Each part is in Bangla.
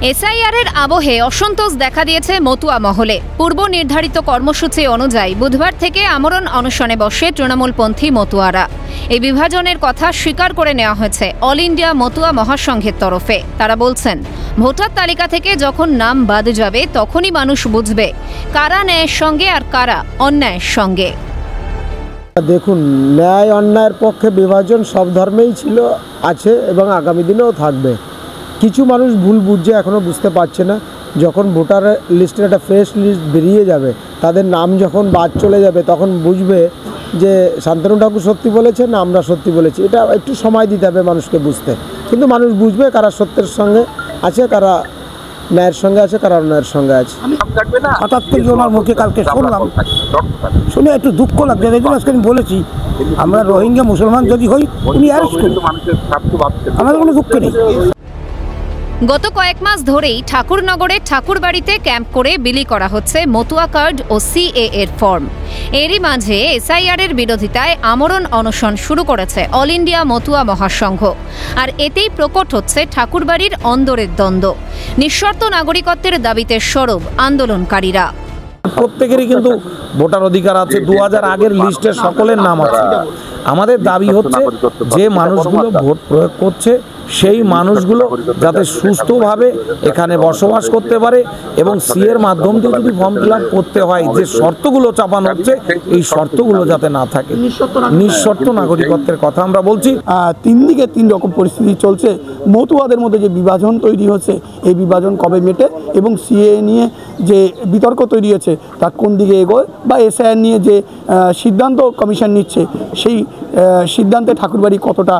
এসআইআরের আবহে অসন্তোষ দেখা দিয়েছে মতুয়া মহলে। পূর্ব নির্ধারিত কর্মসূচি অনুযায়ী বুধবার থেকে আমরণ অনশনে বসে তৃণমূলপন্থী মতুয়ারা। এই বিভাজনের কথা স্বীকার করে নেওয়া হয়েছে অল ইন্ডিয়া মতুয়া মহাসংঘের তরফে। তারা বলছেন, ভোটার তালিকা থেকে যখন নাম বাদ যাবে তখনই মানুষ বুঝবে কারা ন্যায়ের সঙ্গে আর কারা অন্যায়ের সঙ্গে। দেখুন, ন্যায় অন্যায়ের পক্ষে বিভাজন সব ধর্মেই ছিল, আছে এবং আগামী দিনেও থাকবে। কিছু মানুষ ভুল বুঝছে, এখনও বুঝতে পারছে না। যখন ভোটার লিস্টের একটা ফ্রেশ লিস্ট বেরিয়ে যাবে, তাদের নাম যখন বাদ চলে যাবে, তখন বুঝবে যে শান্তনু ঠাকুর সত্যি বলেছে না আমরা সত্যি বলেছি। এটা একটু সময় দিতে হবে মানুষকে বুঝতে, কিন্তু মানুষ বুঝবে কারা সত্যের সঙ্গে আছে, কারা ন্যায়ের সঙ্গে আছে, কারা অন্যায়ের সঙ্গে আছে। হঠাৎ করে ওনার মুখে কালকে শুনলাম, শুনে একটু দুঃখ লাগছে। দেখুন, আজকে আমি বলেছি আমরা রোহিঙ্গা মুসলমান যদি হই উনি অ্যারেস্ট করুন, আমাদের কোনো দুঃখ নেই। গত কয়েক মাস ধরেই ঠাকুরনগরে ঠাকুরবাড়িতে ক্যাম্প করে বিলি করা হচ্ছে মতুয়া কার্ড ও সিএ এর ফর্ম। এরই মাঝে এসআইআর এর বিরোধিতায় আমরণ অনশন শুরু করেছে অল ইন্ডিয়া মতুয়া মহাসংঘ। আর এতেই প্রকট হচ্ছে ঠাকুরবাড়ির অন্দরের দ্বন্দ্ব। নিঃশর্ত নাগরিকত্বের দাবিতে সরব আন্দোলনকারীরা। প্রত্যেকেরই কিন্তু ভোটার অধিকার আছে। 2000 আগের লিস্টে সকলের নাম আছে। আমাদের দাবি হচ্ছে যে মানুষগুলো ভোট প্রয়োগ করছে সেই মানুষগুলো যাতে সুস্থভাবে এখানে বসবাস করতে পারে এবং সিএর মাধ্যম দিয়ে যদি ফর্ম ফিল আপ করতে হয়, যে শর্তগুলো চাপানো হচ্ছে এই শর্তগুলো যাতে না থাকে। নিঃশর্ত নাগরিকত্বের কথা আমরা বলছি। তিন দিকে তিন রকম পরিস্থিতি চলছে। মতুয়াদের মধ্যে যে বিভাজন তৈরি হচ্ছে, এই বিভাজন কবে মেটে এবং সিএ নিয়ে যে বিতর্ক তৈরি হয়েছে তার কোন দিকে এগোয়, বা এসআইআর নিয়ে যে সিদ্ধান্ত কমিশন নিচ্ছে সেই সিদ্ধান্তে ঠাকুরবাড়ি কতটা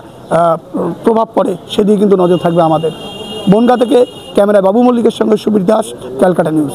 প্রভাব পড়ে সেদিকে কিন্তু নজর থাকবে আমাদের। বনগাঁ থেকে ক্যামেরায় বাবু মল্লিকের সঙ্গে সুবীর দাস, ক্যালকাটা নিউজ।